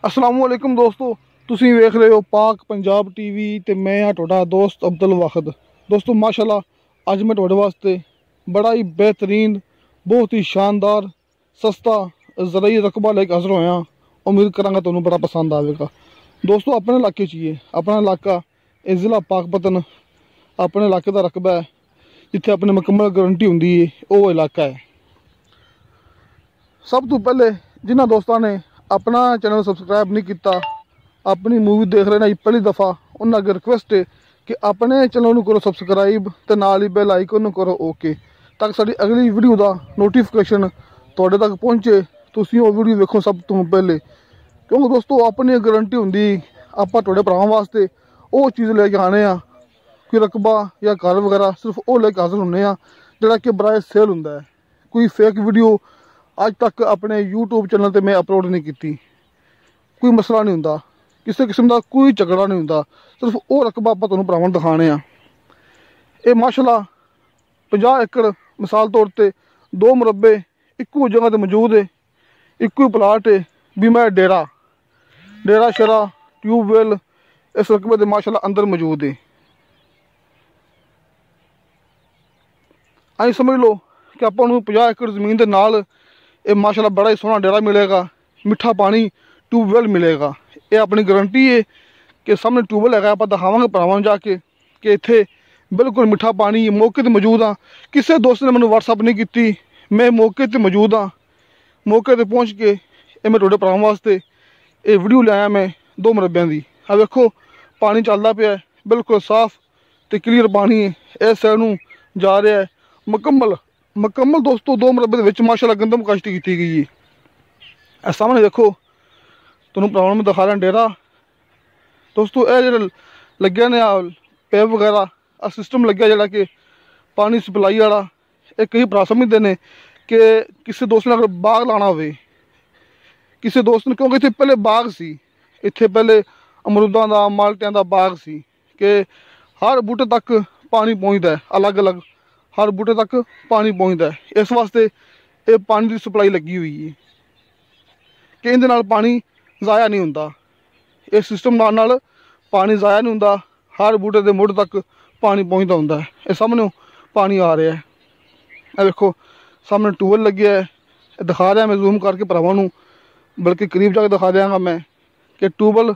अस्सलाम वालेकुम दोस्तों, तुसीं वेख रहे हो पाक पंजाब टीवी ते मैं हाँ तुहाडा दोस्त अब्दुल वाहिद। दोस्तों माशाल्लाह अज मैं तुहाडे वास्ते बड़ा ही बेहतरीन, बहुत ही शानदार, सस्ता ज़रई रकबा लेके हाज़र होया। उम्मीद करांगा तुहानूं बड़ा पसंद आवेगा। दोस्तों अपने इलाके च ही है, अपना इलाका इह ज़िला पाकपतन अपने इलाके का रकबा है जिथे अपनी मुकम्मल गारंटी हुंदी है, वो इलाका है। सब तो पहले जिन्हां दोस्तों ने अपना चैनल सबसक्राइब नहीं किया, अपनी मूवी देख रहे हैं पहली दफ़ा, उन्होंने अगर रिक्वेस्ट है कि अपने चैनल करो सबसक्राइब तो नाल ही बेल आइकन करो ओके, ताकि साडी अगली वीडियो का नोटिफिकेशन तुहाडे तक पहुँचे, तुसीं वो वीडियो देखो सब तो पहले। क्योंकि दोस्तों अपनी गारंटी होंदी, आपां तुहाडे भरावां वास्ते वो चीज़ लेके आने आ, कोई रकबा या घर वगैरह सिर्फ वो लेके हाज़र होने जिहड़ा कि बराए सेल हुंदा है। कोई फेक वीडियो अज तक अपने यूट्यूब चैनल पर मैं अपलोड नहीं की। कोई मसला नहीं हुंदा, किसी किस्म का कोई झगड़ा नहीं हुंदा, सिर्फ वो रकबा आप तुहानूं भरावां दिखाने आ। ये माशाल्लाह 50 एकड़ मिसाल तौर पर 2 मुरब्बे इक्को जगह पर मौजूद है, इक्को ही प्लाट है। भी मैं डेरा शरा ट्यूबवैल इस रकबे के माशाल्लाह अंदर मौजूद है। आई समझ लो कि आपां नूं 50 एकड़ जमीन के नाल ये माशाल्लाह बड़ा ही सोहना डेरा मिलेगा, मिठा पानी ट्यूबवैल मिलेगा। ये अपनी गारंटी है कि सामने ट्यूबवैल है, आप दिखावांगे भरावां जाके कि इत्थे बिल्कुल मिठा पानी मौके पर मौजूद हाँ। किसी दोस्त ने मैंने व्हाट्सअप नहीं की, मैं मौके पर मौजूद हाँ। मौके पर पहुँच के ये मैं तुहाडे भरावां वास्ते ये वीडियो लाया मैं 2 मुरब्बियां दी। आ वेखो पानी चलदा पिया है, बिल्कुल साफ तो क्लीयर पानी है। इस साइड नूं जा रहा है मुकम्मल दोस्तों 2 मुरब्बे दे विच माशाल्लाह गंदम काश्ती की गई है। सामने देखो तुहानूं भरावां में दिखा रहा डेरा। दोस्तों यह जो लग्या ने पैप वगैरह आ सिस्टम लग्या जिहड़ा कि पानी सप्लाई वाला, ये कई भरा समझते हैं कि किसी दोस्त ने अगर बाग लाना हो, किसी दोस्त ने, क्योंकि इत्थे पहले बाग सी, इत्थे पहले अमरूदां दा माल्टियां दा बाग सी कि हर बूटे तक पानी पहुँचता है, अलग अलग हर बूटे तक पानी पहुँचता है। इस वास्ते ये पानी की सप्लाई लगी हुई है कि इहदे नाल पानी ज़ाया नहीं हुंदा। इस सिस्टम नाल पानी ज़ाया नहीं हुंदा, हर बूटे के मुढ़ तक पानी पहुँचता हुंदा है। ये सामने पानी आ रहा है, ये देखो सामने ट्यूबवैल लगे है, दिखा रहा मैं जूम करके भरावां नूं, बल्कि करीब जाके दिखा देंगा मैं कि ट्यूबवैल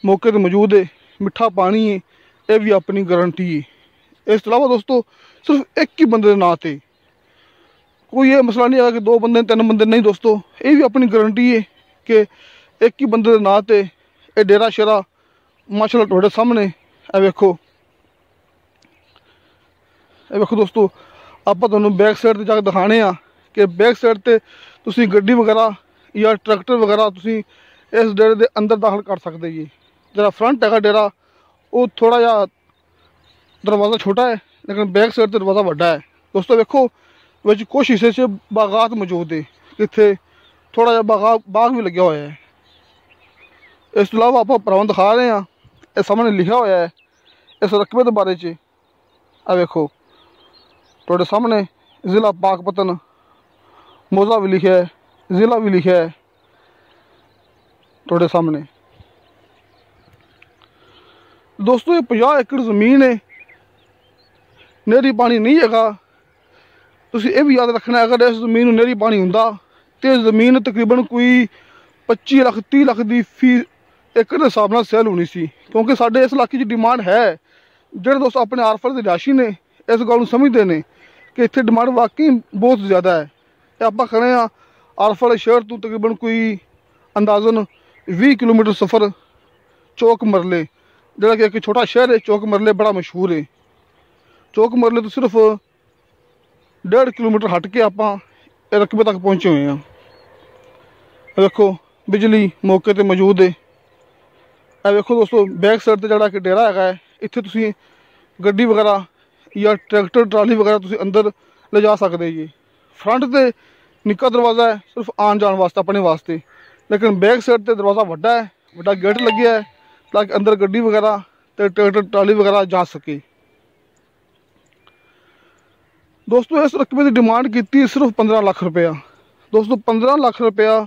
मौके पर मौजूद है, मिठा पानी है, ये भी अपनी गारंटी है। इस अलावा दोस्तों सिर्फ एक ही बंदे नाँ ते, कोई ये मसला नहीं है कि 2 बंदे 3 बंदे नहीं। दोस्तों ये भी अपनी गारंटी है कि एक ही बंदे के नाँ ते ये डेरा शेरा माशाल्लाह तुहाडे सामने। ये वेखो दोस्तों आपां तुहानूं बैक साइड ते जाके दिखाने आ कि बैक साइड ते तुसीं गड्डी वगैरह या ट्रैक्टर वगैरह तुसीं इस डेरे के अंदर दाखिल कर सकते जी। जरा फ्रंट है डेरा वो थोड़ा जा दरवाज़ा छोटा है, लेकिन बैक साइड से दरवाज़ा बड़ा है। दोस्तों देखो विच कुछ हिस्से से बागात मौजूद है, इत्थे थोड़ा जा बाग भी लग्या हुआ है। इस अलावा आप भरावां दिखा रहे हैं, इस सामने लिखा हुआ है इस रकबे के बारे च। आ वेखो तुहाडे सामने ज़िला पाकपतन मौजा भी लिखा है, ज़िला भी लिखा है तुहाडे सामने। दोस्तों ये 50 एकड़ ज़मीन है, नहरी पानी नहीं हैगा। तुसीं ये भी याद रखना, अगर इस ज़मीन में नहरी पानी हुंदा तो ज़मीन तकरीबन कोई 25 लाख 30 लाख की फी एकड़ के हिसाब नाल सेल होनी सी। क्योंकि साडे इस इलाके की डिमांड है, जिहड़े दोस्त अपने आरफल के रिहायशी ने इस गल समझते हैं कि इत्थे डिमांड वाकई बहुत ज़्यादा है। आप खड़े हाँ आरफल शहर तो तकरीबन कोई अंदाजन 20 किलोमीटर सफ़र चौक मरले, जिहड़ा कि एक छोटा शहर है चौक मरले, बड़ा मशहूर है। चौक मरले तो सिर्फ 1.5 किलोमीटर हट के आप रकबे तक पहुँचे हुए हैं। देखो बिजली मौके पर मौजूद है। यह देखो दोस्तों बैक साइड से जिहड़ा कि डेरा है, इत्थे तुसीं गड्डी वगैरह या ट्रैक्टर ट्राली वगैरह तुसीं अंदर ले जा सकते जी। फ्रंट से निक्का दरवाज़ा है सिर्फ आन जान वास्ते अपने वास्ते, लेकिन बैक साइड से दरवाज़ा वड्डा है, वड्डा गेट लग्या है ताकि अंदर गड्डी वगैरह तो ट्रैक्टर ट्राली वगैरह जा सके। दोस्तों इस रकबे की डिमांड की सिर्फ 15 लाख रुपया। दोस्तों 15 लाख रुपया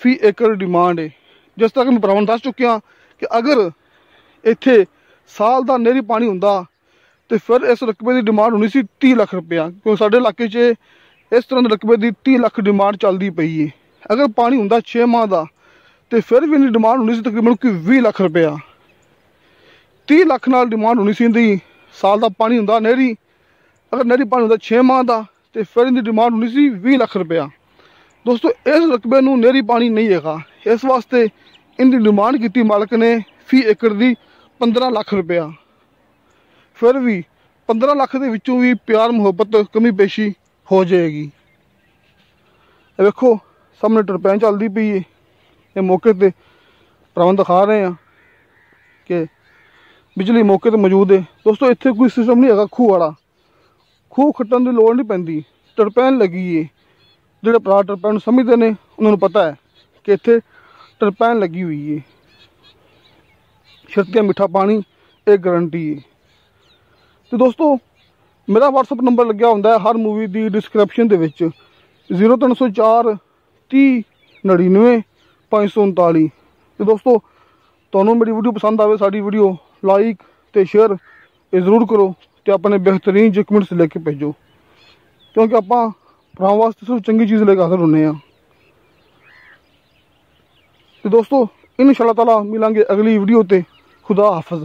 फी एकड़ डिमांड है। जिस तरह मैं भरावां दस चुकिया कि अगर इत्थे साल का नेरी पानी हुंदा तो फिर इस रकबे की डिमांड होनी सी 30 लाख रुपया, क्योंकि साडे इलाके च इस तरह के रकबे की 30 लाख डिमांड चलती पई है। अगर पानी हुंदा 6 माह का तो फिर भी इनकी डिमांड होनी सी तकरीबन कोई 20 लाख रुपया। 30 लाख नाल डिमांड होनी सी इनकी। साल का पानी हुंदा नेरी, अगर नेरी पानी हुंदा 6 माह का तो फिर इनकी डिमांड होनी सी 20 लाख रुपया। दोस्तों इस रकबे नूं नेरी पानी नहीं हैगा, इस वास्ते इनकी डिमांड की मालक ने फी एकड़ की 15 लाख रुपया। फिर भी 15 लाख के विचों भी प्यार मुहब्बत कमी पेशी हो जाएगी। देखो सामने टरपैन चलती पई है, ये मौके पर भरावां दिखा रहे हैं कि बिजली मौके पर मौजूद है। दोस्तों इत्थे कोई सिस्टम नहीं हैगा खूह वाला, खूह खट्टन की लोड़ नहीं पैंदी, टरपैन लगी है। जिहड़े भरा टरपैन समझते हैं उन्होंने पता है कि इत्थे टरपैन लगी हुई है। छत्तियां मिठा पानी एक गारंटी है। तो दोस्तों मेरा WhatsApp नंबर लग्या हुंदा है हर मूवी की डिस्क्रिप्शन दे विच 0304 30 99 539। तो दोस्तों तुहानूं मेरी वीडियो पसंद आवे, साडी वीडियो लाइक तो शेयर जरूर करो तो अपने बेहतरीन डॉक्यूमेंट्स लेके भेजो, क्योंकि आपां भरावां वास्ते सिर्फ चंगी चीज़ लेके हाजिर होने हैं। तो दोस्तों इंशाअल्लाह ताला मिलांगे अगली वीडियो ते। खुदा हाफिज़।